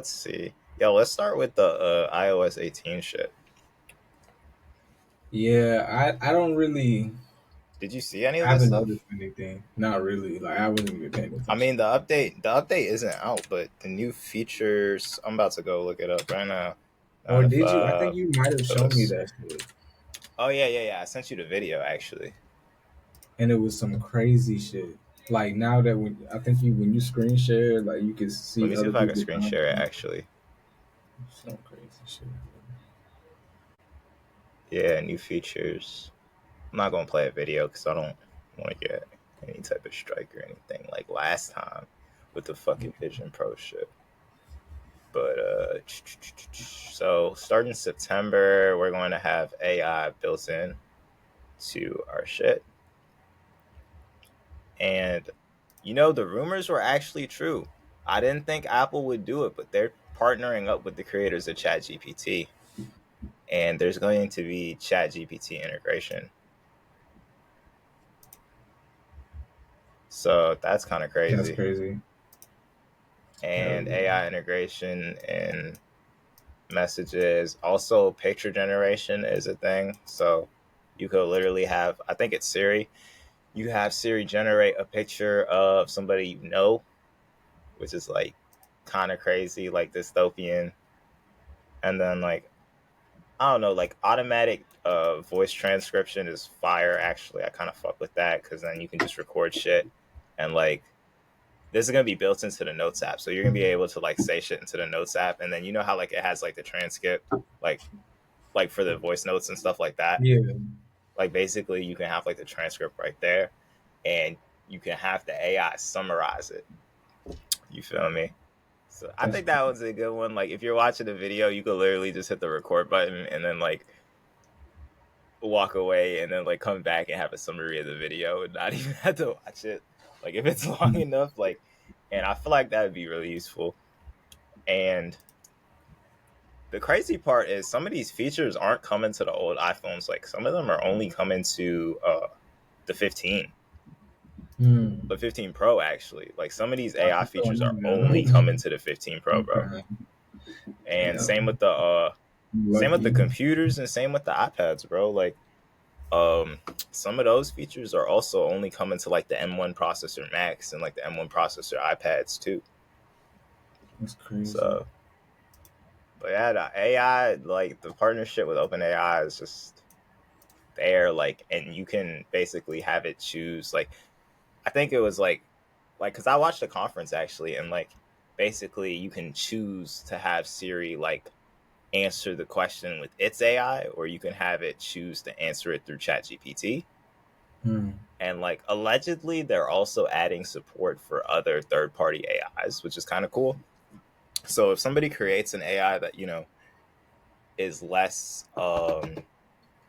Let's see. Yo, let's start with the iOS 18 shit. Yeah, I don't really Did you see any I of this haven't stuff? noticed anything. Not really. Like I wasn't even paying I attention. mean, the update isn't out, but the new features. I'm about to go look it up right now. Or Nine to did you? I think five. you might have shown me Post. that shit. Oh yeah, yeah, yeah. I sent you the video actually. And it was some crazy shit. Like now that I think when you screen share, like you can Let see me see other if I can people's screen share it content. actually. Some crazy shit. Yeah, new features. I'm not gonna play a video because I don't want to get any type of strike or anything like last time with the fucking Vision Pro shit. But so starting September, we're going to have AI built in to our shit. And the rumors were actually true. I didn't think Apple would do it, but they're partnering up with the creators of ChatGPT, and there's going to be ChatGPT integration. So that's kind of That's crazy. crazy. Hell And yeah. AI integration in messages. Also, picture generation is a thing. So you could literally have, I think it's Siri. You have Siri generate a picture of somebody you know, which is like kind of crazy, like dystopian. And then like I don't know, like automatic voice transcription is fire. Actually, I kind of fuck with that because then you can just record shit and like this is gonna be built into the Notes app, so you're gonna be able to like say shit into the Notes app, and then you know how like it has like the transcript, like for the voice notes and stuff like that. Yeah. Like basically, you can have like the transcript right there, and you can have the AI summarize it. You feel me? So I That's think that crazy. was a good one. Like if you're watching a video, you could literally just hit the record button and then like walk away and then like come back and have a summary of the video and not even have to watch it. Like if it's long enough, like, and I feel like that would be really useful. And the crazy part is some of these features aren't coming to the old iPhones. Like some of them are only coming to the 15, Hmm. the 15 Pro actually. Like some of these What's AI features going are on only now? coming to the 15 Pro, bro. Okay. And Yeah. same with the Lucky. computers and same with the iPads, bro. Like um some of those features are also only coming to like the M1 processor Max and like the M1 processor iPads too. That's crazy. So, but yeah, the AI, like the partnership with OpenAI is just there, like, and you can basically have it choose. Like, I think it was like, because I watched the conference actually, and like, basically, you can choose to have Siri like answer the question with its AI, or you can have it choose to answer it through ChatGPT. Hmm. And like, allegedly, they're also adding support for other third-party AIs, which is kind of cool. So if somebody creates an AI that is less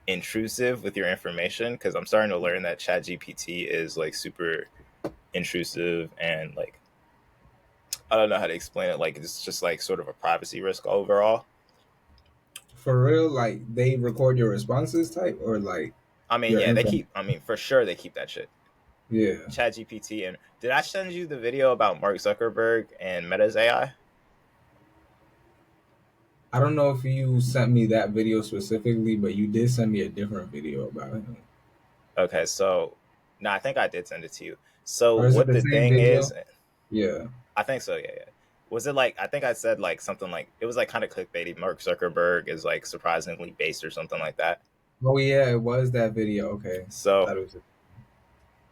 intrusive with your information, because I'm starting to learn that ChatGPT is like super intrusive and like I don't know how to explain it. Like it's just like sort of a privacy risk overall. For real, like they record your responses type or like I mean, your yeah, they info. keep. I mean, for sure they keep that shit. Yeah. ChatGPT and did I send you the video about Mark Zuckerberg and Meta's AI? I don't know if you sent me that video specifically, but you did send me a different video about him. Okay, so no, I think I did send it to you. So Or is it what the the same thing is, video? Yeah. I think so. Yeah, yeah. Was it like I think I said like something like it was like kind of clickbaity. Mark Zuckerberg is like surprisingly based or something like that. Oh yeah, it was that video. Okay. I So thought it was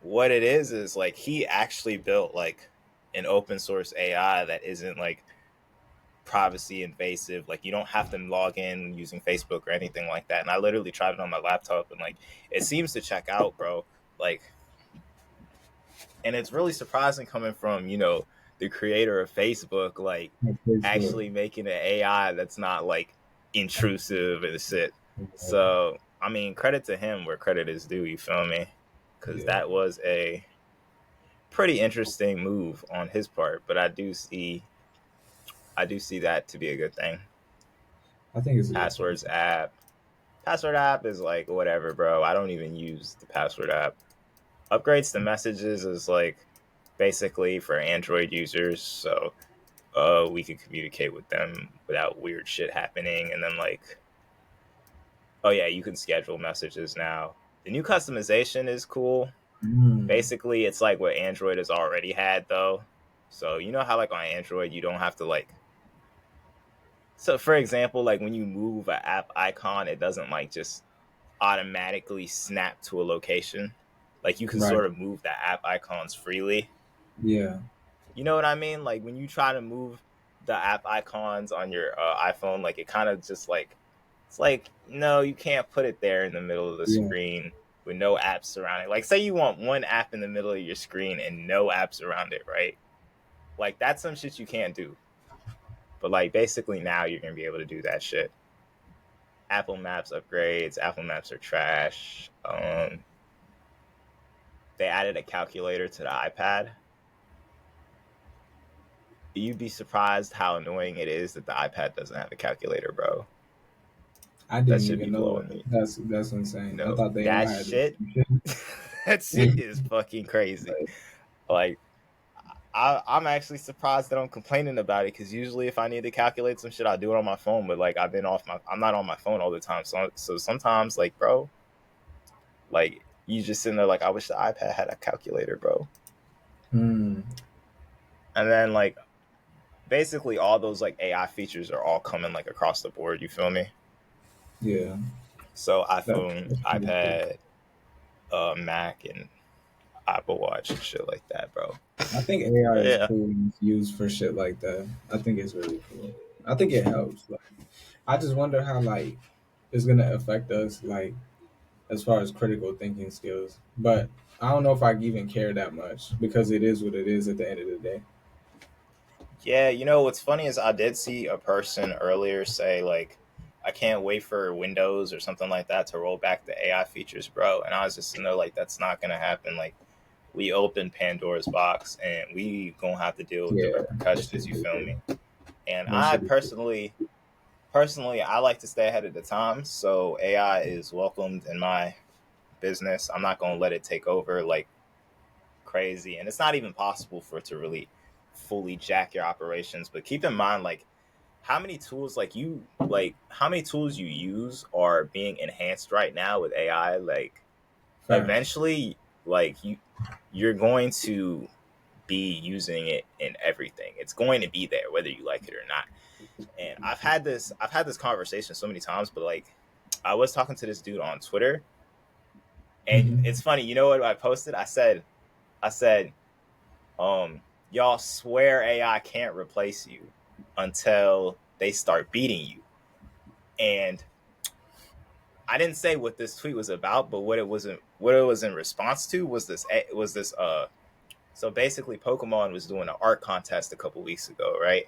what it is like he actually built like an open source AI that isn't like privacy invasive. Like you don't have to log in using Facebook or anything like that. And I literally tried it on my laptop and like it seems to check out, bro. Like, and it's really surprising coming from the creator of Facebook, like on Facebook. actually making an AI that's not like intrusive and shit. So I mean, credit to him where credit is due. You feel me? Because Yeah. that was a pretty interesting move on his part. But I do see that to be a good thing. I think it's a good thing. Passwords app. Password app is like whatever, bro. I don't even use the password app. Upgrades to messages is like basically for Android users. So we can communicate with them without weird shit happening. And then like, oh yeah, you can schedule messages now. The new customization is cool. Mm, Basically, it's like what Android has already had though. So you know how like on Android you don't have to like. So for example, like when you move an app icon, it doesn't like just automatically snap to a location. Like you can right. sort of move the app icons freely. Yeah. You know what I mean? Like when you try to move the app icons on your iPhone, like it kind of just like it's like no, you can't put it there in the middle of the Yeah. screen with no apps surrounding. Like say you want one app in the middle of your screen and no apps around it, right? Like that's some shit you can't do. But like basically now you're gonna be able to do that shit. Apple Maps upgrades. Apple Maps are trash. They added a calculator to the iPad. You'd be surprised how annoying it is that the iPad doesn't have a calculator, bro. I That didn't should be even know blowing that. me. That's insane. I No, thought they all that had the shit, same shit. that shit is fucking crazy. Like, I'm actually surprised that I'm complaining about it because usually if I need to calculate some shit, I do it on my phone. But like, I'm not on my phone all the time. So sometimes, like, bro, like you just sitting there like, I wish the iPad had a calculator, bro. Hmm. And then like, basically all those like AI features are all coming like across the board. You feel me? Yeah. So That, iPhone, that's pretty cool. iPad, Mac, and Apple Watch and shit like that, bro. I think AI is Yeah, cool when it's used for shit like that. I think it's really cool. I think it helps. Like, I just wonder how like it's gonna affect us, like as far as critical thinking skills. But I don't know if I even care that much because it is what it is at the end of the day. yeah. You know what's funny is I did see a person earlier say like, I can't wait for Windows or something like that to roll back the AI features, bro. And I was just in there like, that's not gonna happen. Like, we opened Pandora's box and we gonna have to deal with the Yeah, that repercussions. shit You is feel cool. me? And That I shit is cool. personally, I like to stay ahead of the time. So AI is welcomed in my business. I'm not gonna let it take over like crazy, and it's not even possible for it to really fully jack your operations. But keep in mind, like how many tools you use are being enhanced right now with AI. Like Facts. eventually, like you're going to be using it in everything. It's going to be there whether you like it or not. And I've had this conversation so many times, but like I was talking to this dude on Twitter, and Hmm. it's funny. You know what I posted? I said, y'all swear AI can't replace you until they start beating you. And I didn't say what this tweet was about, but what it was in response to was this so basically Pokemon was doing an art contest a couple weeks ago, right?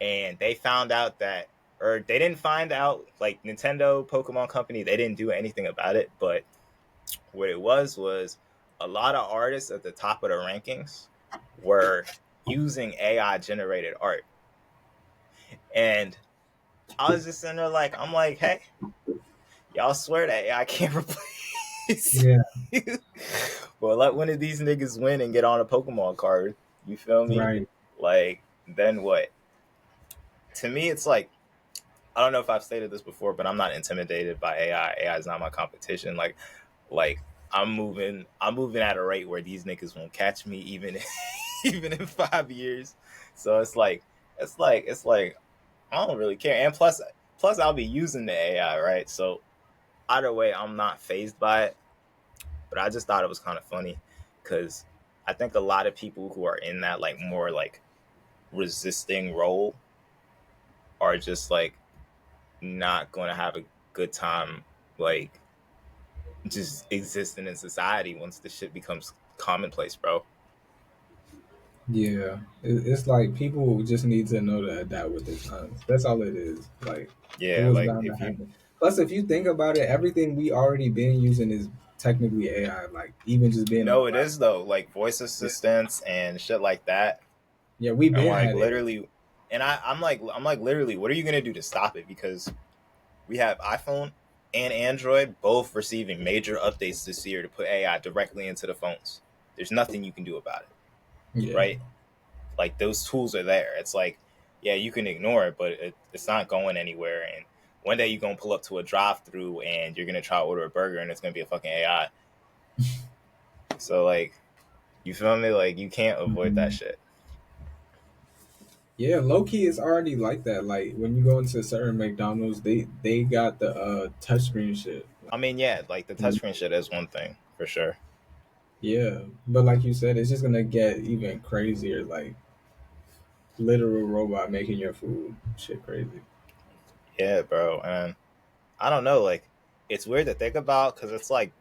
And they found out that or they didn't find out like Nintendo Pokemon Company, they didn't do anything about it, but what it was a lot of artists at the top of the rankings were using AI generated art. And I was just sitting there like, I'm like, hey, y'all swear that AI can't replace Yeah. you. Well, let one of these niggas win and get on a Pokemon card. You feel me? Right. Like, then what? To me, it's like, I don't know if I've stated this before, but I'm not intimidated by AI. AI is not my competition. Like I'm moving at a rate where these niggas won't catch me even in 5 years. So it's like I don't really care. And plus I'll be using the AI, right? So either way, I'm not phased by it. But I just thought it was kind of funny because I think a lot of people who are in that like more like resisting role are just like not going to have a good time like just existing in society once the shit becomes commonplace, bro. Yeah. It's like people just need to know to adapt with the times. That's all it is. Like it Yeah, was like bound to if you happen. Plus, if you think about it, everything we already been using is technically AI. Like even just being on a no, it is laptop. though, like voice Yeah. assistants and shit like that. Yeah, we And been like had it. literally, and I'm like literally, what are you gonna do to stop it? Because we have iPhone and Android both receiving major updates this year to put AI directly into the phones. There's nothing you can do about it, Yeah. right? Like those tools are there. It's like, yeah, you can ignore it, but it's not going anywhere. And one day you're gonna pull up to a drive-through and you're gonna try to order a burger and it's gonna be a fucking AI. So like, you feel me? Like you can't avoid that Mhm. shit. Yeah, low key is already like that. Like when you go into certain McDonald's, they got the touchscreen shit. I mean, yeah, like the Like, touchscreen shit is one thing for sure. yeah, but like you said, it's just gonna get even crazier. Like literal robot making your food, shit crazy. Yeah, bro. And I don't know, like it's weird to think about because it's like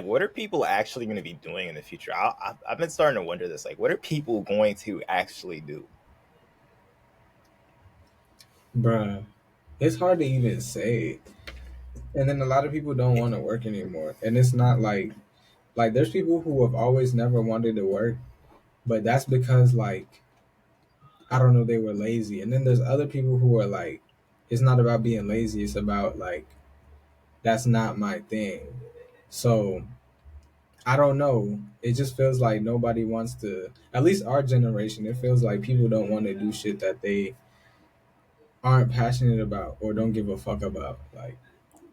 what are people actually going to be doing in the future? I've been starting to wonder this. Like, what are people going to actually do? Bruh, it's hard to even say. And then a lot of people don't want to work anymore. And it's not like there's people who have always never wanted to work, but that's because like I don't know, they were lazy. And then there's other people who are like, it's not about being lazy, it's about like that's not my thing. So I don't know. It just feels like nobody wants to, at least our generation, it feels like people don't want to do shit that they aren't passionate about or don't give a fuck about. Like,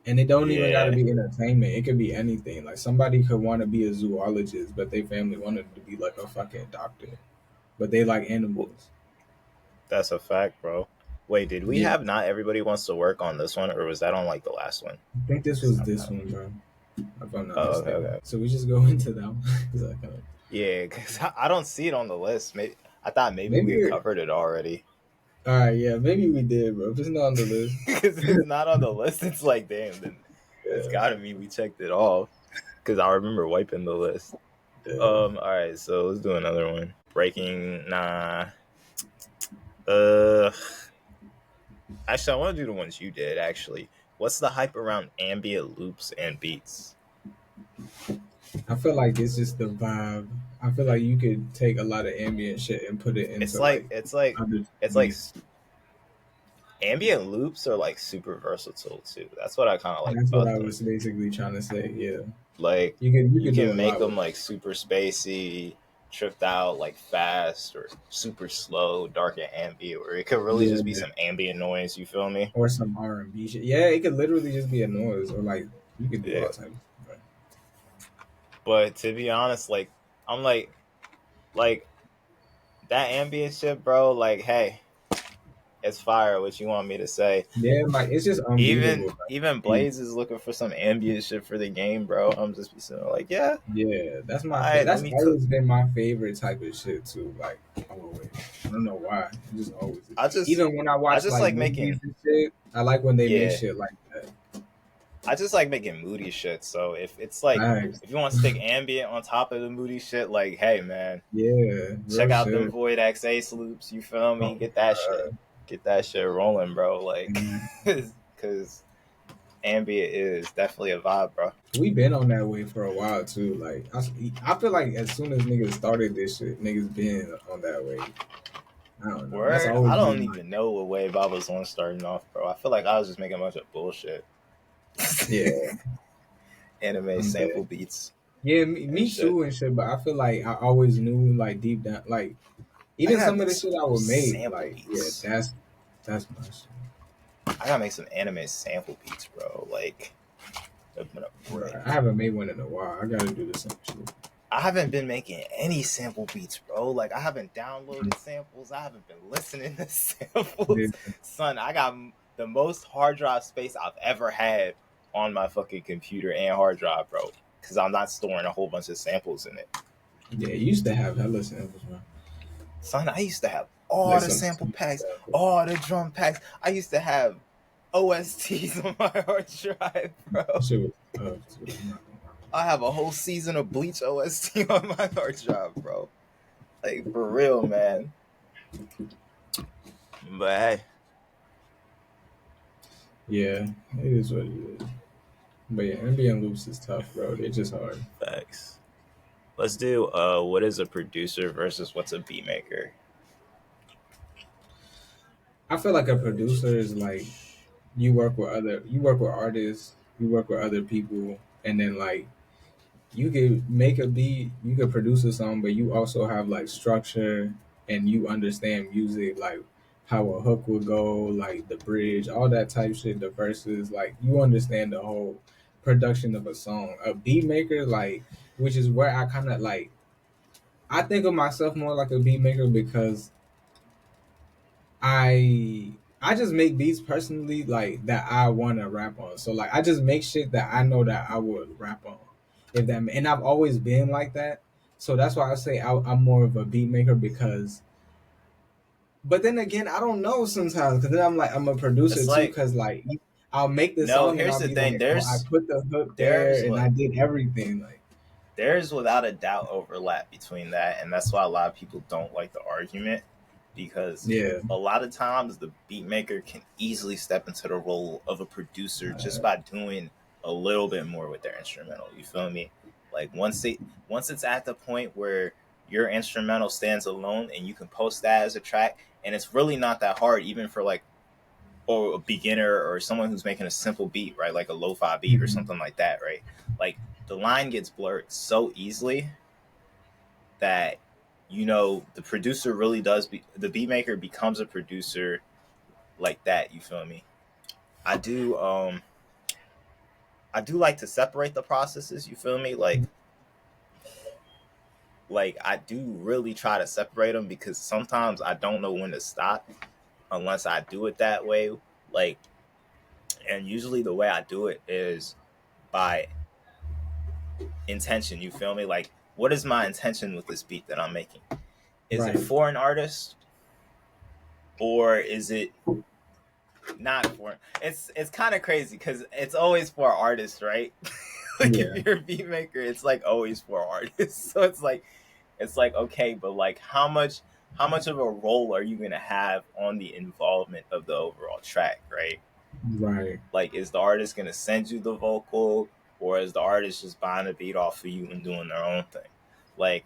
and it don't even got to Yeah, be entertainment. It could be anything. Like somebody could want to be a zoologist, but their family wanted to be like a fucking doctor. But they like animals. that's a fact, bro. Wait, did we Yeah, have not everybody wants to work on this one, or was that on like the last one? I think this 'Cause was I'm this kind of, one, bro. If I'm not oh, okay, mistaken. okay. So we just go into that one. 'Cause I kinda- Yeah, because I don't see it on the list. Maybe I thought maybe we maybe. had covered it already. All right, yeah, maybe we did, bro. If it's not on the list, Because if it's not on the list, it's like, damn, then it's yeah, gotta mean we checked it off. Because I remember wiping the list. yeah. All right, so let's do another one. Breaking, nah. Uh, Actually, I want to do the ones you did. Actually, what's the hype around ambient loops and beats? I feel like it's just the vibe. I feel like you could take a lot of ambient shit and put it It's into like like it's like other it's like beats. ambient loops are like super versatile too. That's what I kind of like That's what about I them. was basically trying to say. Yeah, Like you you could do can a make lot them with like super spacey, tripped out, like fast or super slow, dark and ambient, or it could really just be yeah, some ambient noise. You feel me? or some R&B shit. Yeah, it could literally just be a noise, or like you could do Yeah. all types. Of stuff. But to be honest, like I'm like that ambient shit, bro. Like, hey, it's fire. What you want me to say? Yeah, like it's just Even unbeatable. even Like, Blaze is looking for some ambient shit for the game, bro. I'm just be sitting there like, yeah, yeah, that's all my right, let that's me cook. always been my favorite type of shit too. Like always, I don't know why. It just always is. I just Even when I I watch just like like movies making and shit, I like when they make yeah. shit like that. I just like making moody shit. So if it's like Facts. if you want to stick ambient on top of the moody shit, like, hey man, Yeah, check real out them shit. Void XA loops. You feel me? Oh, Get that shit. Get that shit rolling, bro. Like, man. because ambient is definitely a vibe, bro. We been on that way for a while too. Like I feel like as soon as niggas started this shit, niggas been on that way. I don't know. That's Word, always I don't been my even know what wave I was on starting off, bro. I feel like I was just making a bunch of bullshit. yeah. Anime I'm sample dead. beats Yeah, and me shit. too and shit. But I feel like I always knew like deep down, like I even gotta some of make the some shit I would make, sample like yeah, beats. that's my shit. I gotta make some anime sample beats, bro. Like, I'm gonna Right. rip. I haven't made one in a while. I gotta do the same shit. I haven't been making any sample beats, bro. Like, I haven't downloaded samples. I haven't been listening to Yeah, samples. Son, I got the most hard drive space I've ever had on my fucking computer and hard drive, bro. Because I'm not storing a whole bunch of samples in it. yeah. You used to have hella samples, man. Son, I used to have all Like the some sample sweet packs, samples. all the drum packs. I used to have OSTs on my hard drive, That bro. shit was tough too. I'm not gonna I have a whole season of Bleach OST on my hard drive, bro. Like, for real, man. But hey, Yeah, it is what it is. But yeah, ambient loops is tough, bro. They're just hard. facts. Let's do what is a producer versus what's a beat maker? I feel like a producer is like you work with artists, you work with other people, and then like you could make a beat, you could produce a song, but you also have like structure. and you understand music, like how a hook would go, like the bridge, all that type shit, the verses, like you understand the whole production of a song. A beat maker, like, which is where I kind of like, I think of myself more like a beat maker because I just make beats personally, like that I want to rap on. So like I just make shit that I know that I would rap on. If that, and I've always been like that. So that's why I say I'm more of a beat maker because. But then again, I don't know sometimes because then I'm like I'm a producer It's too like, because like I'll make the no, song and here's I'll the be thing. like, oh, I put the hook There's there and what I did everything. Like there's without a doubt overlap between that, and that's why a lot of people don't like the argument, because yeah, a lot of times the beat maker can easily step into the role of a producer just uh, by doing a little bit more with their instrumental. You feel me? Like once it's at the point where your instrumental stands alone and you can post that as a track, and it's really not that hard, even for like, or a beginner or someone who's making a simple beat, right? Like a lo-fi beat or mhm, something like that, right? Like the line gets blurred so easily that, the producer really does the beat maker becomes a producer like that. You feel me? I do um i do like to separate the processes. You feel me? Like I do really try to separate them, because sometimes I don't know when to stop unless I do it that way. Like, and usually the way I do it is by intention. You feel me? Like, what is my intention with this beat that I'm making? Is it right, for an artist, or is it not for? It's kind of crazy because it's always for artists, right? Like if yeah, you're a beat maker, it's like always for artists. So it's like okay, but like how much of a role are you gonna have on the involvement of the overall track, right? right. Like, is the artist gonna send you the vocal, or is the artist just buying a beat off of you and doing their own thing? Like,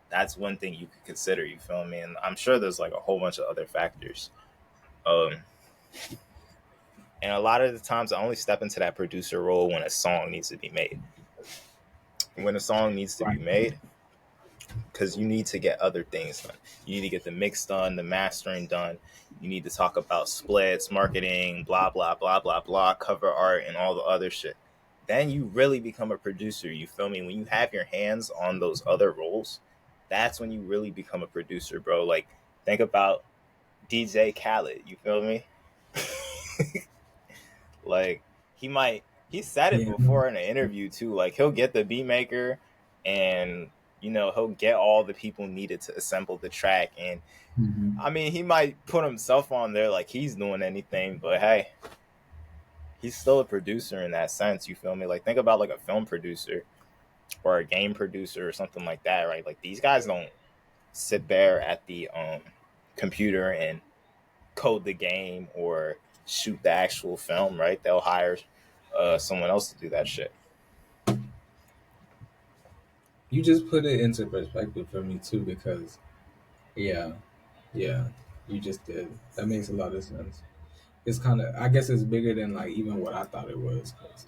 that's one thing you could consider. You feel me? And I'm sure there's like a whole bunch of other factors. Um, and a lot of the times, I only step into that producer role when a song needs to be made. When a song needs to be Right. made, because you need to get other things done. You need to get the mix done, the mastering done. You need to talk about splits, marketing, blah blah blah blah blah, cover art, and all the other shit. Then you really become a producer. You feel me? When you have your hands on those other roles, that's when you really become a producer, bro. Like, think about DJ Khaled. You feel me? Like, he said it Yeah. before in an interview too. Like, he'll get the beat maker, and he'll get all the people needed to assemble the track. And Mhm. I mean, he might put himself on there like he's doing anything, but hey, he's still a producer in that sense. You feel me? Like, think about like a film producer or a game producer or something like that, right? Like, these guys don't sit there at the computer and code the game or shoot the actual film, right? They'll hire someone else to do that shit. You just put it into perspective for me too, because yeah, yeah, you just did. That makes a lot of sense. It's kind of, I guess, it's bigger than like even what I thought it was. 'Cause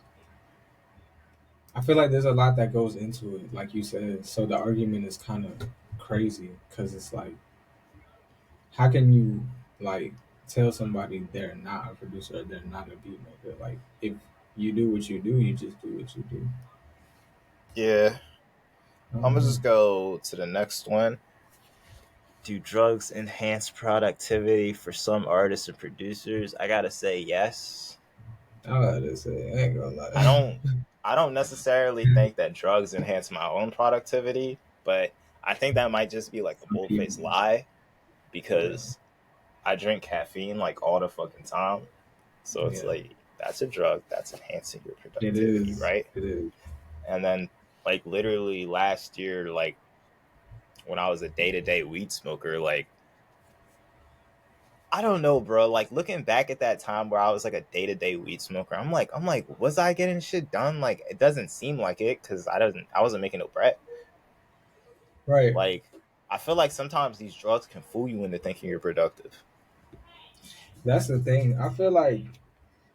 I feel like there's a lot that goes into it, like you said. So the argument is kind of crazy because it's like, how can you like tell somebody they're not a producer, or they're not a beat maker? Like if you do what you do, you just do what you do. Yeah, I I'm don't gonna know. just go to the next one. Do drugs enhance productivity for some artists and producers? I gotta say yes. I gotta say, I ain't gonna I lie. don't I don't necessarily think that drugs enhance my own productivity, but I think that might just be like a Some bold-faced people, lie, yeah, because I drink caffeine like all the fucking time. So it's yeah, like, that's a drug that's enhancing your it productivity, is, right? it is. And then, like, literally last year, like when I was a day-to-day weed smoker, like, I don't know, bro. Like, looking back at that time where I was like a day-to-day weed smoker, I'm like, was I getting shit done? Like, it doesn't seem like it, because I wasn't making no bread. Right. Like, I feel like sometimes these drugs can fool you into thinking you're productive. That's the thing. I feel like,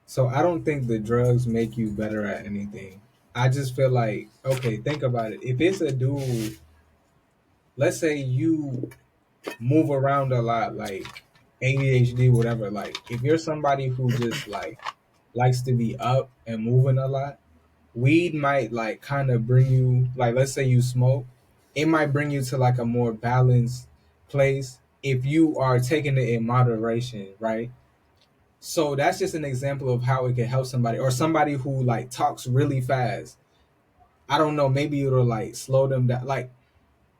so I don't think the drugs make you better at anything. I just feel like, okay, think about it. If it's a dude, let's say you move around a lot, like ADHD, whatever. Like if you're somebody who just like likes to be up and moving a lot, weed might like kind of bring you, like, let's say you smoke, it might bring you to like a more balanced place if you are taking it in moderation, right? So that's just an example of how it can help somebody, or somebody who like talks really fast. I don't know, maybe it'll like slow them down. Like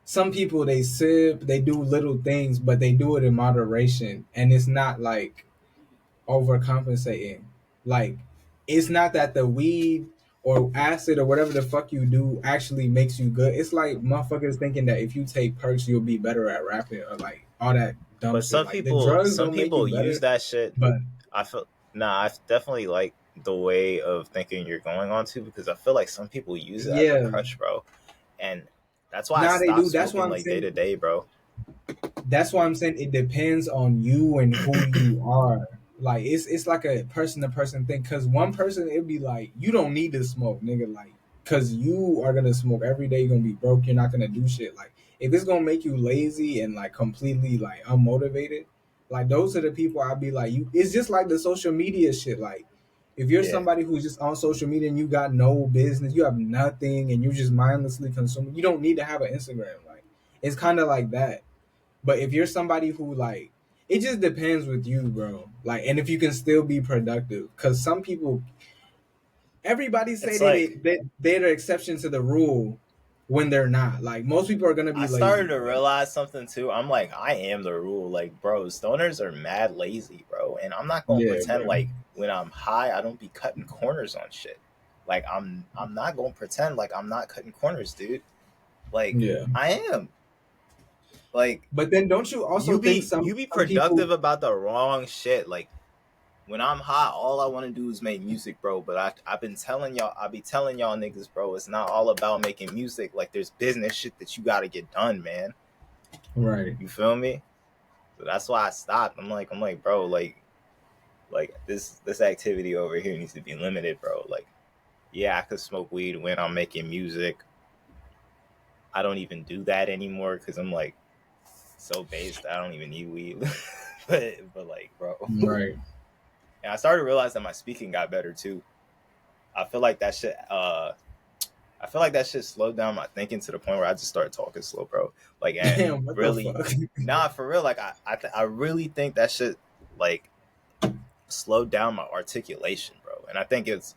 some people, they sip, they do little things, but they do it in moderation, and it's not like overcompensating. Like it's not that the weed or acid or whatever the fuck you do actually makes you good. It's like motherfuckers thinking that if you take perks you'll be better at rapping or like all that dumb But shit. Like the drugs some don't make you people use better, that shit. but I feel Nah, I definitely like the way of thinking you're going on to, because I feel like some people use it as a yeah, crutch, bro. And that's why I nah, they stopped do. That's why smoking I'm like day to saying. day, bro. That's why I'm saying it depends on you and who you are. Like it's like a person to person thing. Cause one person it'd be like you don't need to smoke, nigga. Like cause you are gonna smoke every day. You're gonna be broke. You're not gonna do shit. Like if it's gonna make you lazy and like completely like unmotivated, like those are the people I'd be like you. It's just like the social media shit. Like if you're Yeah. somebody who's just on social media and you got no business, you have nothing, and you're just mindlessly consuming. You don't need to have an Instagram. Like it's kind of like that, but if you're somebody who like, it just depends with you, bro. Like, and if you can still be productive, because some people, everybody say It's they like they're the exception to the rule when they're not. Like most people are gonna I be started lazy, to bro. realize something too. I'm like, I am the rule. Like, bro, stoners are mad lazy, bro. And I'm not gonna Yeah, pretend bro. like when I'm high, I don't be cutting corners on shit. Like, I'm not gonna pretend like I'm not cutting corners, dude. Like, Yeah, I am. Like, but then don't you also think you be some people? productive about the wrong shit. Like, when I'm high, all I want to do is make music, bro. But I've been telling y'all, I be telling y'all niggas, bro, it's not all about making music. Like, there's business shit that you gotta get done, man. Right, You feel me? So that's why I stopped. I'm like, bro, like this activity over here needs to be limited, bro. Like, yeah, I could smoke weed when I'm making music. I don't even do that anymore because I'm like so based. I don't even need weed. But like, bro, right. and I started to realize that my speaking got better too. I feel like that shit. I feel like that shit slowed down my thinking to the point where I just started talking slow, bro. Like, and Damn, what the really, fuck? nah, for real. Like, I really think that shit like slowed down my articulation, bro. And I think it's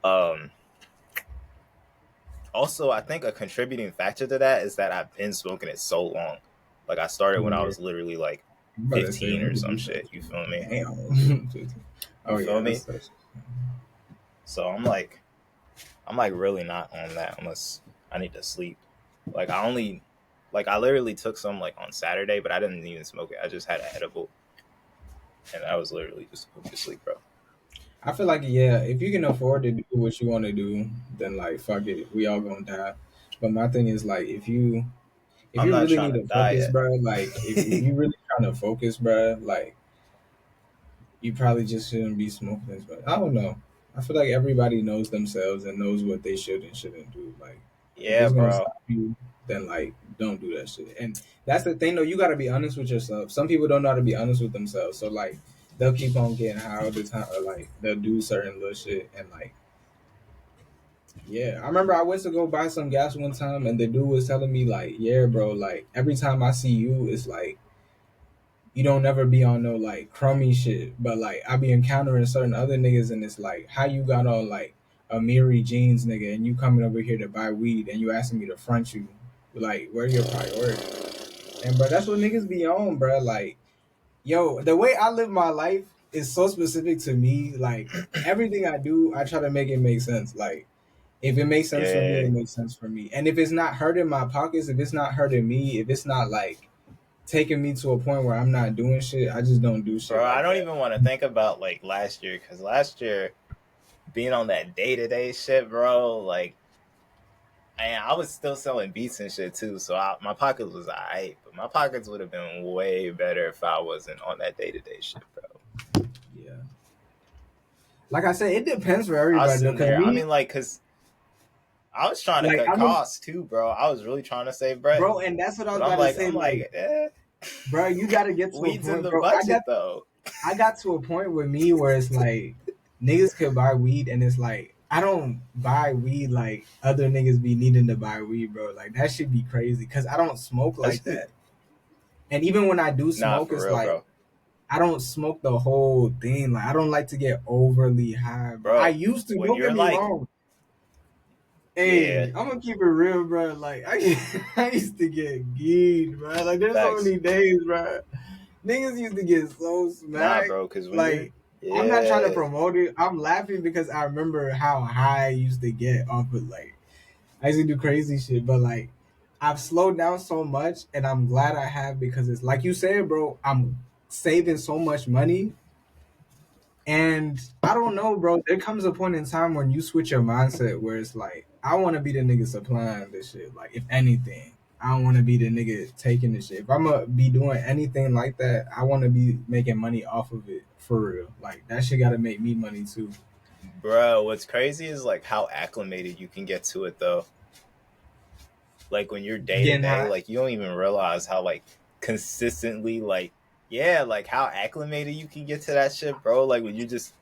um also, I think a contributing factor to that is that I've been smoking it so long. Like, I started when I Yeah, was literally like I'm about to say 15 when or did some you start shit. You feel smoking? me? Damn. You Oh feel yeah, me? that's such. So I'm like really not on that unless I need to sleep. Like, I literally took some like on Saturday, but I didn't even smoke it. I just had an edible, and I was literally just put to sleep, bro. I feel like yeah, if you can afford to do what you want to do, then like fuck it, we all gonna die. But my thing is like if I'm you not really trying need to to die focus, yet. bro, like if you really trying to focus, bro, like you probably just shouldn't be smoking this. But I don't know. I feel like everybody knows themselves and knows what they should and shouldn't do. Like if Yeah, it's gonna bro. stop you, then like don't do that shit. And that's the thing though, you gotta be honest with yourself. Some people don't know how to be honest with themselves. So like they'll keep on getting high all the time or like they'll do certain little shit and like yeah, I remember I went to go buy some gas one time, and the dude was telling me like, "Yeah, bro, like every time I see you, it's like you don't never be on no like crummy shit, but like I be encountering certain other niggas, and it's like how you got on like a Miri jeans, nigga, and you coming over here to buy weed, and you asking me to front you, like where are your priorities?" And bro, that's what niggas be on, bro. Like, yo, the way I live my life is so specific to me. Like everything I do, I try to make it make sense. Like if it makes sense for me, Yeah, it makes sense for me. And if it's not hurting my pockets, if it's not hurting me, if it's not like taking me to a point where I'm not doing shit, I just don't do shit bro. I like don't that. even want to think about like last year, because last year being on that day to day shit, bro. Like, and I was still selling beats and shit too, so my pockets was alright, but my pockets would have been way better if I wasn't on that day to day shit, bro. Yeah. Like I said, it depends for I was everybody though, sitting cause there. I me, mean, like, cause I was trying to like cut I'm, costs too, bro. I was really trying to save bread, bro, and that's what I was but about to say. I'm Like, like, eh. bro, you gotta get to a Weed's in point, the bro. budget though. I got to a point with me where it's like niggas could buy weed, and it's like I don't buy weed like other niggas be needing to buy weed, bro. Like that should be crazy because I don't smoke like that. And even when I do Nah, smoke, for it's real, like bro. I don't smoke the whole thing. Like I don't like to get overly high, bro. I Bro, used to. when Don't get you're me like, wrong. yeah, Hey, I'm gonna keep it real, bro. Like I used to get geeked, bro. Like there's so facts. many days, bro. Niggas used to get so Nah, smacked. bro, because when you're, Like I'm not trying to yeah, promote it. I'm laughing because I remember how high I used to get off of like I used to do crazy shit, but like I've slowed down so much, and I'm glad I have because it's like you said, bro. I'm saving so much money. And I don't know, bro. There comes a point in time when you switch your mindset where it's like, I want to be the nigga supplying this shit. Like, if anything, I don't want to be the nigga taking this shit. If I'm gonna be doing anything like that, I want to be making money off of it for real. Like, that shit got to make me money too. bro. What's crazy is like how acclimated you can get to it though. Like when you're day to Getting day, high. like you don't even realize how like consistently, like yeah, like how acclimated you can get to that shit, bro. Like when you're just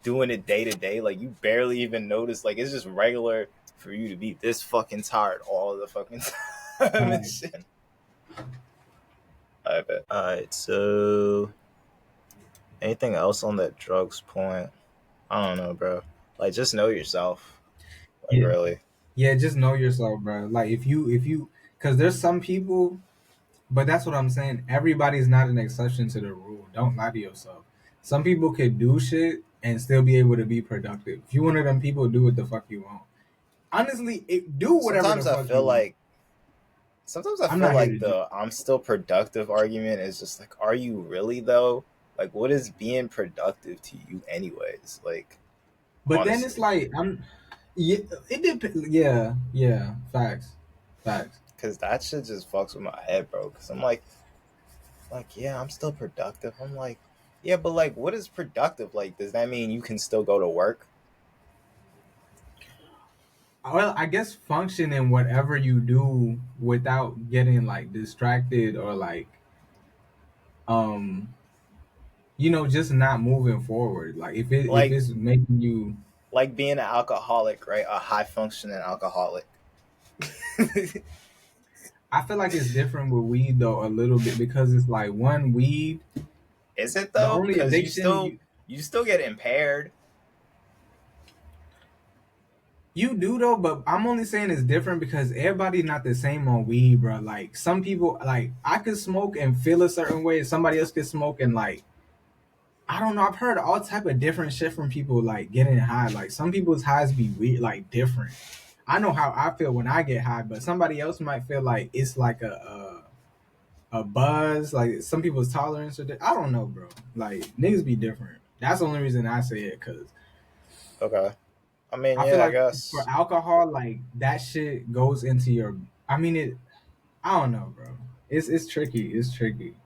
doing it day to day, like you barely even notice. Like it's just regular for you to be this fucking tired all the fucking time and Facts. shit. I bet. All right, so anything else on that drugs point? I don't know, bro. Like just know yourself. Like Yeah. really. Yeah, just know yourself, bro. Like, because there's some people. But that's what I'm saying. Everybody's not an exception to the rule. Don't lie to yourself. Some people could do shit and still be able to be productive. If you one of them people, do what the fuck you want. Honestly, do whatever the Sometimes I fuck feel you want. like sometimes I I'm feel not here like to do. the I'm still productive argument is just like, are you really though? Like, what is being productive to you, anyways? Like, But then it's honestly, like Yeah, it depends. Yeah, yeah. Facts, facts. because that shit just fucks with my head, bro. Because I'm like, yeah, I'm still productive. I'm like, yeah, but like, what is productive? Like, does that mean you can still go to work? Well, I guess function in whatever you do without getting like distracted or like um just not moving forward. Like if Like, it's making you like being an alcoholic, right? A high functioning alcoholic. I feel like it's different with weed though a little bit because it's like one weed, Is it the though? only Because addiction you still get impaired. you do though, but I'm only saying it's different because everybody's not the same on weed, bro. Like some people, like I could smoke and feel a certain way, somebody else could smoke and like I don't know. I've heard all type of different shit from people like getting high. Like some people's highs be weird, like different. I know how I feel when I get high, but somebody else might feel like it's like a buzz. Like some people's tolerance or I don't know, bro. Like niggas be different. That's the only reason I say it because Okay. I mean, I feel yeah, I like for guess. alcohol, like that shit goes into your. I mean it. I don't know, bro. It's tricky. It's tricky.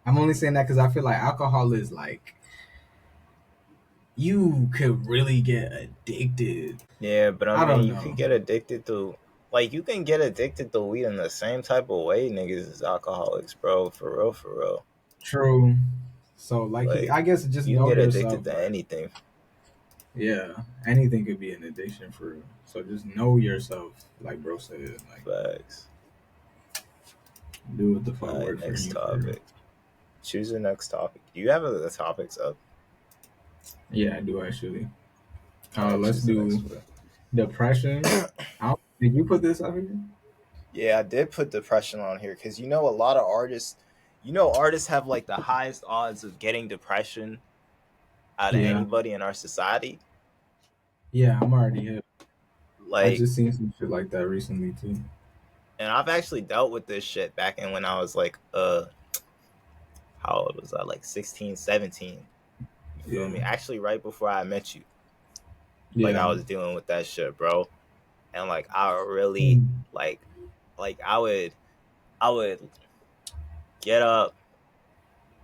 I'm only saying that because I feel like alcohol is like you could really get addicted. Yeah, but I I mean, don't you could know. get addicted to, like, you can get addicted to weed in the same type of way niggas is alcoholics, bro. For real, for real. True. So like Like, I guess just you can know get addicted yourself. to Like anything. yeah, anything could be an addiction for real. So just know yourself, like bro said. Like Facts. do what the fuck All right, works for next you for real. topic. Choose the next topic. Do you have the topics up? Yeah, I do actually. All right, Let's choose the next do one. depression. Did you put this up here? Yeah, I did put depression on here because you know a lot of artists, artists have like the highest odds of getting depression out of Yeah. anybody in our society. Yeah, I'm already here. I Like, just seen some shit like that recently too. and I've actually dealt with this shit back in when I was like, how old was I? Like 16, 17. You feel Yeah. me? Actually, right before I met you, like I Yeah. was dealing with that shit, bro. And like I really Mm. like, I would get up,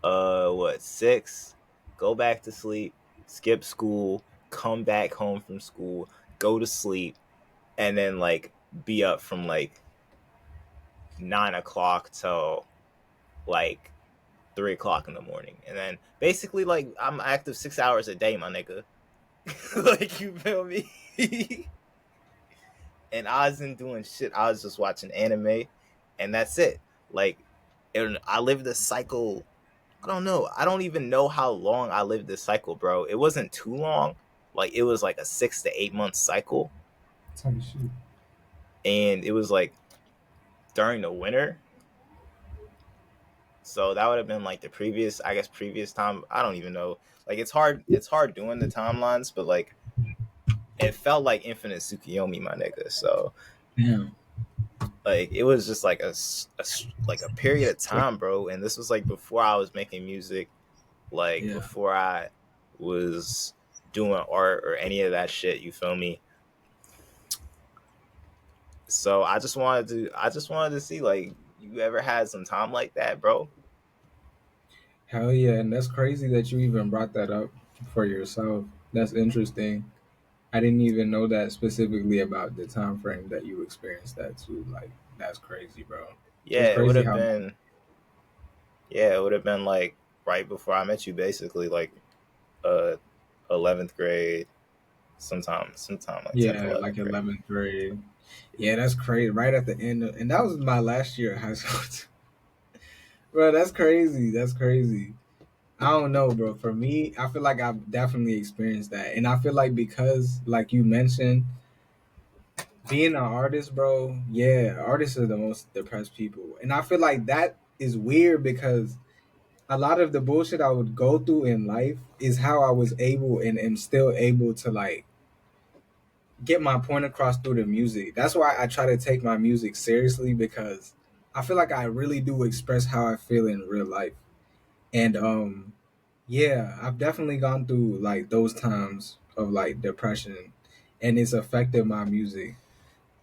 what 6, go back to sleep, skip school, come back home from school, go to sleep, and then like be up from like 9 o'clock till like 3 o'clock in the morning, and then basically like I'm active 6 hours a day, my nigga. Like you feel me? And I wasn't doing shit. I was just watching anime, and that's it. Like, and I lived this cycle. I don't know. I don't even know how long I lived this cycle, bro. It wasn't too long. Like it was like a 6 to 8 month cycle, Type shit. and it was like during the winter. So that would have been like the previous, I guess, previous time. I don't even know. Like it's hard. It's hard doing the timelines, but like it felt like Infinite Tsukiyomi, my nigga. So Damn. like it was just like like a period of time, bro. And this was like before I was making music, like Yeah. before I was doing art or any of that shit. You feel me? So I just wanted to see like you ever had some time like that, bro? Hell yeah, and that's crazy that you even brought that up for yourself. That's interesting. I didn't even know that specifically about the time frame that you experienced that too. Like that's crazy, bro. It's Yeah, it would crazy have how been. Yeah, it would have been like right before I met you, basically, like uh 11th grade, sometime like 10th, yeah, like 11th grade. 11th grade. Yeah, that's crazy. Right at the end, and that was my last year of high school. Bro, that's crazy. That's crazy. I don't know, bro. For me, I feel like I've definitely experienced that, and I feel like because, like you mentioned, being an artist, bro. Yeah, artists are the most depressed people, and I feel like that is weird because a lot of the bullshit I would go through in life is how I was able and am still able to like get my point across through the music. That's why I try to take my music seriously because I feel like I really do express how I feel in real life. And yeah, I've definitely gone through like those times of like depression and it's affected my music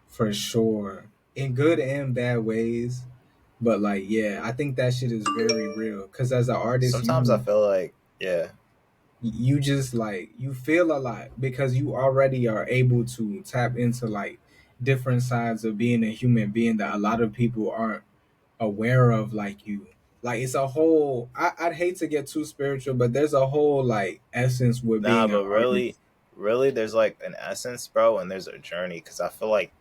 for sure in good and bad ways. But like yeah, I think that shit is very real cuz as an artist Sometimes I feel like, yeah, you just like you feel a lot because you already are able to tap into like different sides of being a human being that a lot of people aren't aware of like you. Like it's a whole I'd hate to get too spiritual, but there's a whole like essence with nah, being an but artist. really, there's like an essence, bro, and there's a journey. Because I feel like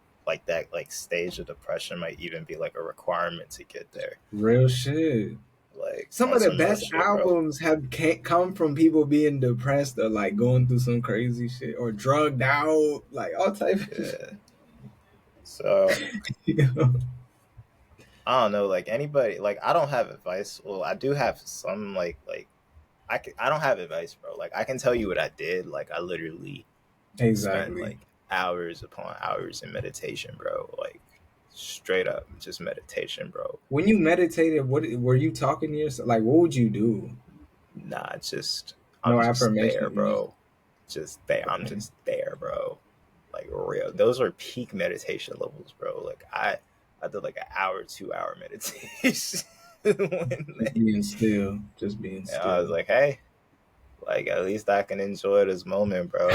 that like stage of depression might even be like a requirement to get there, Real shit. like Some on of the some real best shit, bro. albums have can't come from people being depressed or like going through some crazy shit or drugged out, like all type of shit. Yeah. So You know? I don't know, like anybody, like I don't have advice. Well, I do have some, like I don't have advice, bro. Like I can tell you what I did. Like I literally spent Exactly. like hours upon hours in meditation, bro. Like straight up, just meditation, bro. When you meditated, what were you talking to yourself? Like, what would you do? Nah, just No I'm just there, affirmation. You just bro. Just there. I'm okay. just there, bro. Like real. Those are peak meditation levels, bro. Like I did like an hour, 2 hour meditation. Just being still. Just being And I was still. like, hey, like at least I can enjoy this moment, bro.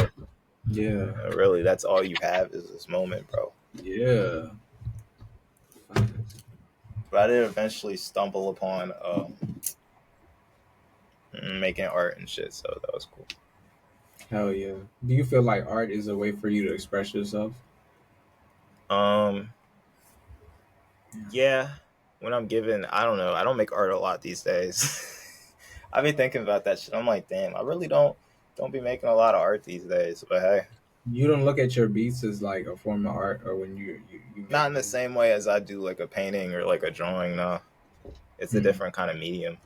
Yeah. Really, that's all you have is this moment, bro. Yeah. Facts. But I did eventually stumble upon making art and shit, so that was cool. Hell yeah. Do you feel like art is a way for you to express yourself? Um, yeah, when I'm given, I don't know, I don't make art a lot these days. I've been thinking about that shit. I'm like, damn, I really don't be making a lot of art these days. But hey, You don't look at your beats as like a form of art or when you not make in the music. same way as I do like a painting or like a drawing. No, it's a Hmm. different kind of medium,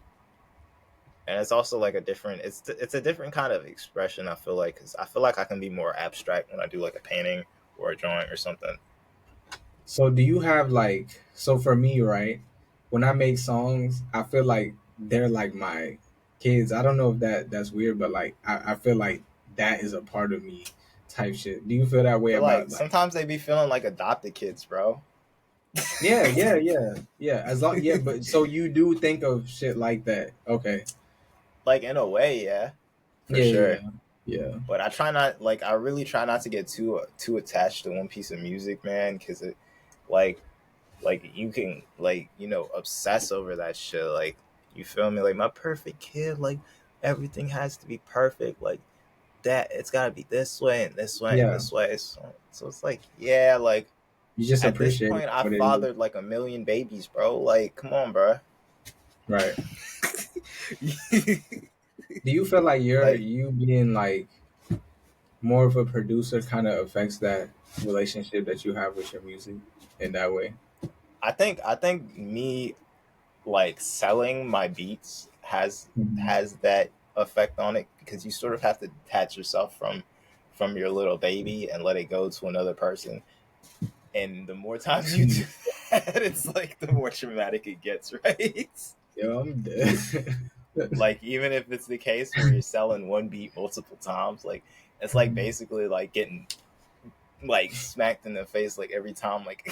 and it's also like a different. It's a different kind of expression. I feel like because I feel like I can be more abstract when I do like a painting or a drawing or something. So do you have like so for me, right? When I make songs, I feel like they're like my kids. I don't know if that's weird, but like I feel like that is a part of me type shit. Do you feel that way But like about like sometimes they be feeling like adopted kids, bro. yeah, yeah, yeah, yeah. As long yeah, but so you do think of shit like that. Okay. Like in a way, yeah, for Yeah, sure. yeah, yeah. But I try not, like I really try not to get too attached to one piece of music, man, because it like Like you can like, you know, obsess over that shit. Like, you feel me? Like my perfect kid, like everything has to be perfect. Like that it's gotta be this way and this way and Yeah, this way. So it's like, yeah, like you just at this appreciate point I what it is. fathered like a million babies, bro. Like, come on, bro. Right. Do you feel like Like you being like more of a producer kind of affects that relationship that you have with your music in that way? I think me like selling my beats Mhm. has that effect on it, because you sort of have to detach yourself from your little baby and let it go to another person. And the more times you do that, it's like the more traumatic it gets, right? Yo, I'm dead. Like even if it's the case where you're selling one beat multiple times, like it's like basically like getting like smacked in the face like every time, like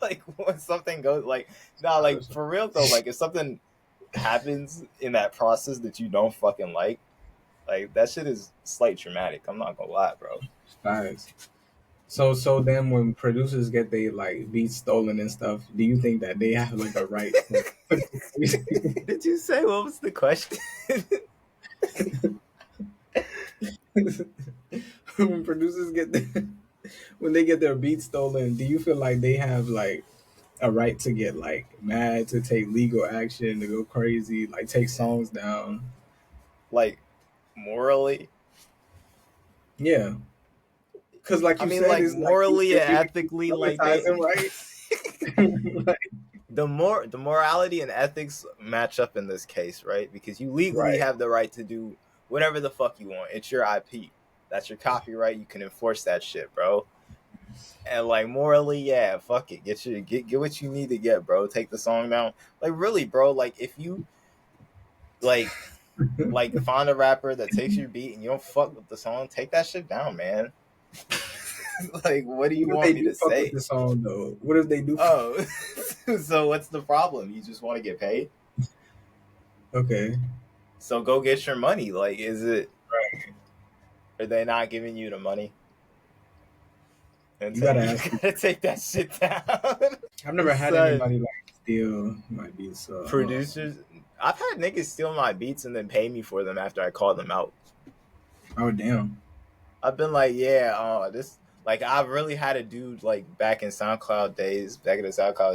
like when something goes like, nah, like for real though, like if something happens in that process that you don't fucking like that shit is slight traumatic. I'm not gonna lie, bro. Facts. So then when producers get they like beats stolen and stuff, do you think that they have like a right to Did you say what was the question? when producers get when they get their beats stolen, do you feel like they have like a right to get like mad, to take legal action, to go crazy, like take songs down? Like morally, Yeah, because like I you mean, said, like it's like morally and you ethically, like monetize them, they right? Like, the morality and ethics match up in this case, right? Because you legally right. have the right to do whatever the fuck you want. It's your IP. That's your copyright. You can enforce that shit, bro. And like morally, yeah, fuck it. Get what you need to get, bro. Take the song down. Like really, bro. Like if you like find a rapper that takes your beat and you don't fuck with the song, take that shit down, man. Like what do you What if they want me do to fuck with say? the song though? What if they do? Oh, so what's the problem? You just want to get paid? Okay, So go get your money. Like, is it? Are they not giving you the money? And you gotta you ask people. gotta take that shit down. I've never had Son, anybody like steal my beats, so I don't know. producers. I've had niggas steal my beats and then pay me for them after I call them out. Oh damn. I've been like, yeah, this. Like, I really had a dude like back in the SoundCloud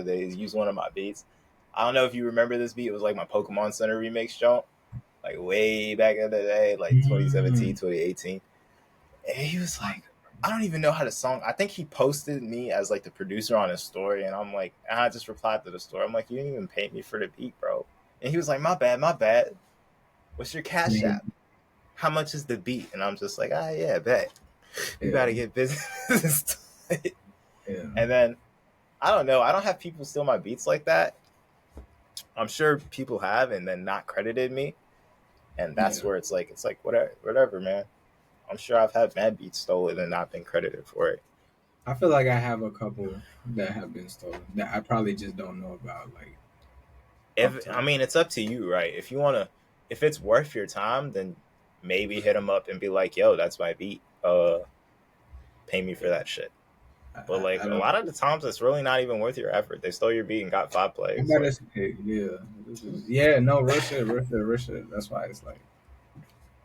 days, use one of my beats. I don't know if you remember this beat. It was like my Pokemon Center remix joint, like way back in the day, like 2017, Mm. 2018. And he was like, I don't even know how to song. I think he posted me as like the producer on his story, and I'm like, and I just replied to the story. I'm like, you didn't even pay me for the beat, bro. And he was like, my bad, my bad. What's your cash Yeah, app? How much is the beat? And I'm just like, ah, yeah, bet. We yeah, gotta get business. yeah, And then I don't know. I don't have people steal my beats like that. I'm sure people have, and then not credited me, and that's yeah. where it's like whatever, man. I'm sure I've had mad beats stolen and not been credited for it. I feel like I have a couple that have been stolen that I probably just don't know about, like off If I top. mean, it's up to you, right? If you want to, if it's worth your time, then maybe hit them up and be like, "Yo, that's my beat. Pay me for Yeah, that shit." But like I a don't. lot of the times, it's really not even worth your effort. They stole your beat and got five I plays. gotta Like, say, yeah, yeah, no, real shit, real shit, real shit. That's why it's like,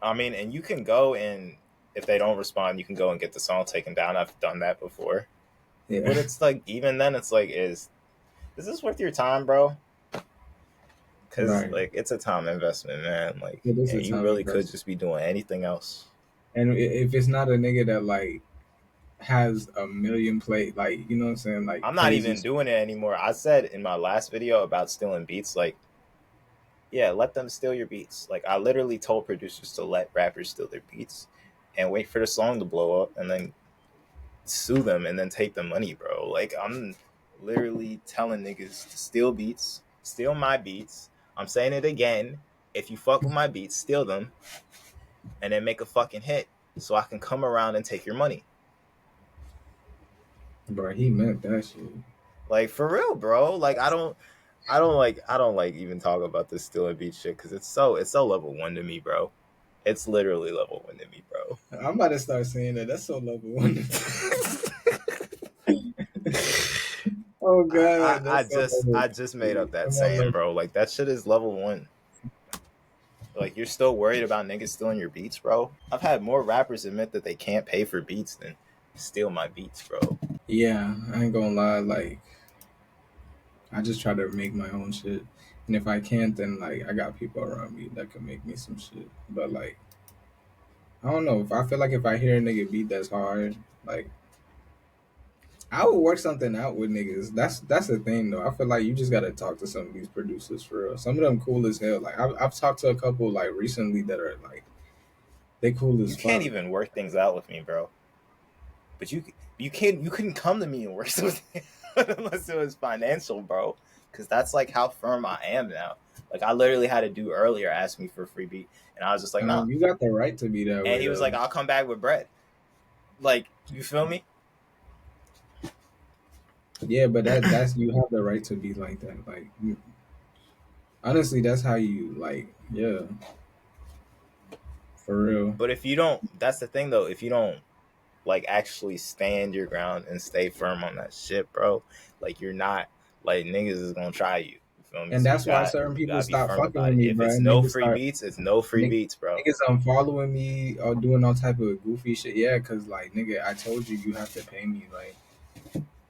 I mean, and you can go and if they don't respond, you can go and get the song taken down. I've done that before. yeah, But it's like even then, it's like, is this worth your time, bro? Because right. like it's a time investment, man. Like, It is a and you time really could investment, just be doing anything else. and if it's not a nigga that like has a million play, like you know what I'm saying, like I'm not crazy. even doing it anymore. I said in my last video about stealing beats, like, yeah, let them steal your beats. Like, I literally told producers to let rappers steal their beats and wait for the song to blow up and then sue them and then take the money, bro. Like, I'm literally telling niggas to steal beats, steal my beats. I'm saying it again. If you fuck with my beats, steal them and then make a fucking hit so I can come around and take your money. Bro, he meant that shit. Like for real, bro. Like I don't like even talk about this stealing beat shit because it's so level one to me, bro. It's literally level one to me, bro. I'm about to start saying that. That's so level one. I'm Oh I, god, I, I that's so just I just made up that come on, saying, man. bro. Like that shit is level one. Like you're still worried about niggas stealing your beats, bro. I've had more rappers admit that they can't pay for beats than steal my beats, bro. Yeah, I ain't gonna lie. Like, I just try to make my own shit, and if I can't, then like I got people around me that can make me some shit. But like, I don't know. If I feel like if I hear a nigga beat that's hard, like I would work something out with niggas. That's the thing though. I feel like you just gotta talk to some of these producers for real. Some of them cool as hell. Like I've talked to a couple like recently that are like they cool You as can't fuck. even work things out with me, bro. But you couldn't come to me and work something unless it was financial, bro. Because that's like how firm I am now. Like I literally had a dude earlier ask me for a free beat, and I was just like, I nah. mean, you got the right to be that And way he was though. like, I'll come back with bread. Like you feel me? Yeah, but that's you have the right to be like that. Like honestly, that's how you like. Yeah, for real. But if you don't, that's the thing though. If you don't like actually stand your ground and stay firm on that shit, bro, like you're not like niggas is gonna try you. You feel me? And So that's why certain you people gotta be stop firm fucking about with it. me, If bro. it's no Niggas free start beats, it's no free beats, bro. niggas unfollowing me or doing all type of goofy shit. Yeah, cause like nigga, I told you you have to pay me. Like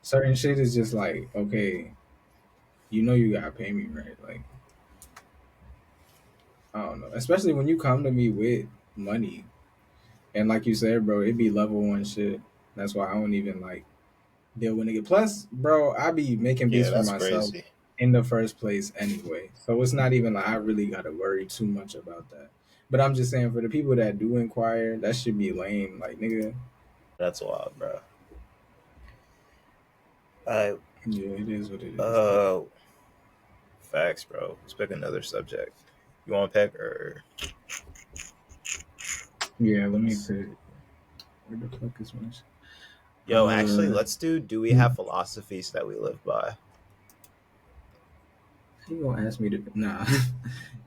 certain shit is just like okay, you know you gotta pay me, right? Like I don't know, especially when you come to me with money and like you said, bro, it be level one shit. That's why I don't even like deal with nigga. Plus, bro, I be making beats Yeah, for that's myself crazy. in the first place anyway. So it's not even like I really gotta worry too much about that. But I'm just saying for the people that do inquire, that should be lame. Like nigga, That's wild, bro. Uh, yeah, it is what it is. Though. uh, facts, bro. Let's pick another subject. You want to pick or Yeah, let me pick. Where the fuck is my? yo? Actually, let's do. Do we have You philosophies that we live by? gonna ask me to? Nah.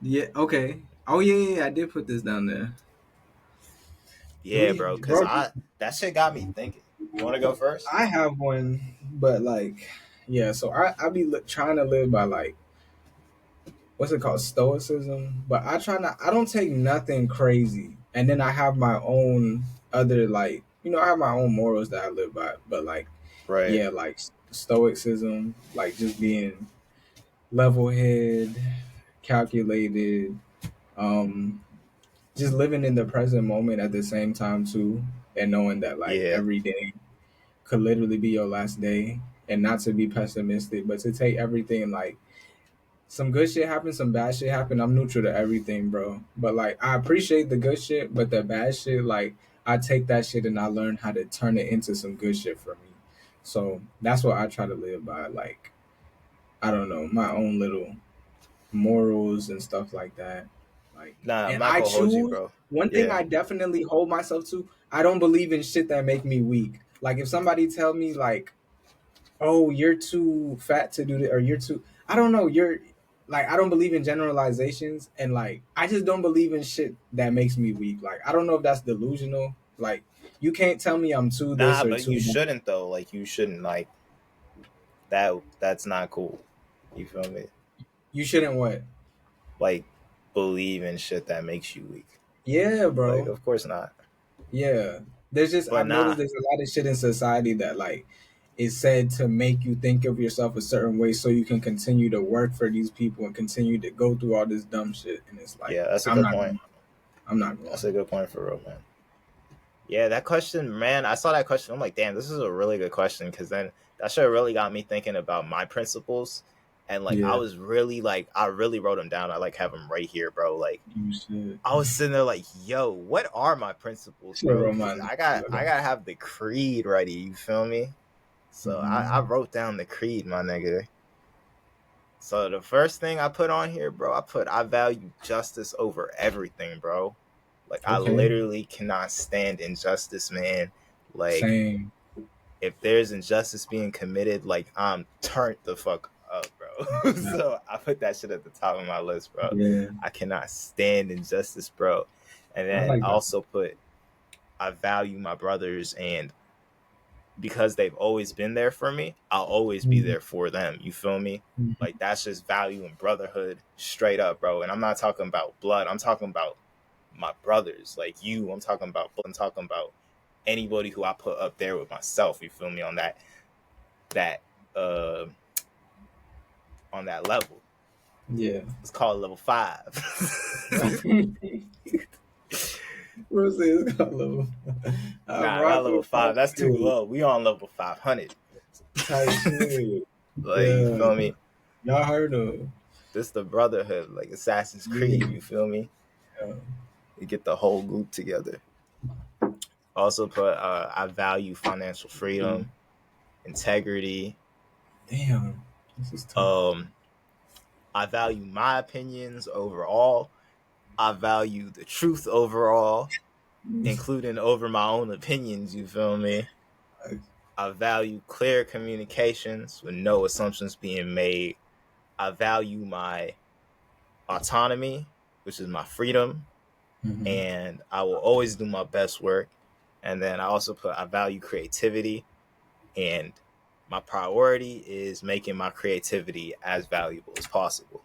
Yeah. Okay. Oh yeah. I did put this down there. Do Yeah, we, bro. Cause bro? I that shit got me thinking. You want to go first? I have one, but like, yeah. So I be trying to live by like what's it called stoicism, but I try not. I don't take nothing crazy, and then I have my own other like I have my own morals that I live by. But like, Right. yeah, like stoicism, like just being level head, calculated, um, just living in the present moment at the same time too, and knowing that like Yeah. every day could literally be your last day, and not to be pessimistic, but to take everything like some good shit happen, some bad shit happen. I'm neutral to everything, bro. But like I appreciate the good shit, but the bad shit, like I take that shit and I learn how to turn it into some good shit for me. So that's what I try to live by. Like I don't know, my own little morals and stuff like that. Like Nah, I'm and not I gonna hold you, choose bro. one thing Yeah. I definitely hold myself to, I don't believe in shit that make me weak. Like if somebody tell me like oh, you're too fat to do this, or you're too, I don't know, you're like, I don't believe in generalizations, and like, I just don't believe in shit that makes me weak. Like, I don't know if that's delusional. Like, you can't tell me I'm too this Nah, or but you too that. shouldn't though. Like you shouldn't like that. That's not cool. You feel me? You shouldn't what? Like believe in shit that makes you weak. Yeah, Like bro. of course not. Yeah. There's just, But I've noticed nah. there's a lot of shit in society that, like, is said to make you think of yourself a certain way so you can continue to work for these people and continue to go through all this dumb shit. And it's like, Yeah, that's a I'm good not point. going. I'm not That's going. a good point for real, man. Yeah, that question, man. I saw that question. I'm like, damn, this is a really good question because then that shit really got me thinking about my principles, and like I Yeah. was really like I really wrote them down. I like have them right here, bro. Like You should. I was sitting there like, yo, what are my principles, Should bro? roll Because my. I gotta have the creed ready. You feel me? So I Mm-hmm. wrote down the creed, my nigga. So the first thing I put on here, bro, I put I value justice over everything, bro. Like I Okay. literally cannot stand injustice, man. Like Same. if there's injustice being committed, like I'm turned the fuck up, bro. Yeah. So I put that shit at the top of my list, bro. Yeah. I cannot stand injustice, bro. And I then like I that. also put I value my brothers and because they've always been there for me, I'll always be Mhm. there for them. You feel me? Mhm. Like that's just value and brotherhood straight up, bro. And I'm not talking about blood. I'm talking about my brothers, like you. I'm talking about anybody who I put up there with myself. You feel me? That uh on that level. Yeah. It's called level 5. We'll see. It's got a little. I'm Nah, not rocking level with 5. That's too it. low. We on level 500. Type shit. Like you Yeah. feel me? Y'all heard of? This the brotherhood, like Assassin's Creed. Yeah. You feel me? Yeah. You get the whole group together. Also put I value financial freedom, integrity. Damn. This is tough. Um, I value my opinions overall. I value the truth overall, including over my own opinions. You feel me? I value clear communications with no assumptions being made. I value my autonomy, which is my freedom, Mm-hmm. and I will always do my best work. And then I also put I value creativity, and my priority is making my creativity as valuable as possible.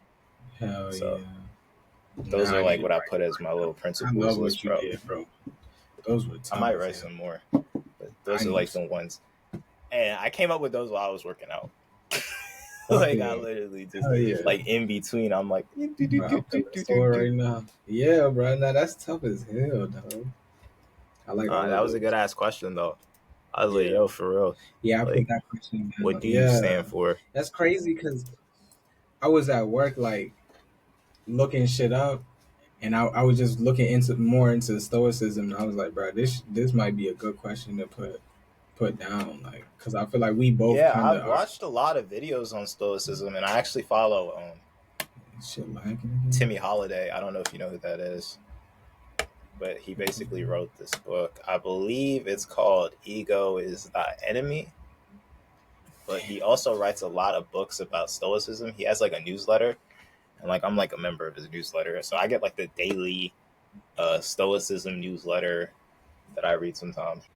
Hell So yeah. those Nah, are I get like it what I right put as my little now. I principles love list, what you bro. did, bro. Those were I tough might as write hell. some more, but I those are need like to. some ones. And I came up with those while I was working out. Like I Fucking literally just hell yeah. like in between. I'm like, Bro, I'm feeling sore right now. Yeah, bro. Nah, that's tough as hell, dog. I like all That of was a good those. ass question though. I was like, Yeah. yo, for real. Yeah, I put Like, that question what down. do you Yeah. stand for? That's crazy because I was at work like looking shit up and I was just looking into more into stoicism and I was like, bro, this might be a good question to put down, like, because I feel like we both Yeah, kind I've of are. watched a lot of videos on Stoicism, and I actually follow Shit lagging again. Timmy Holiday. I don't know if you know who that is, but he basically wrote this book. I believe it's called Ego is Thy Enemy. But he also writes a lot of books about Stoicism. He has like a newsletter, and like I'm like a member of his newsletter, so I get like the daily Stoicism newsletter that I read sometimes.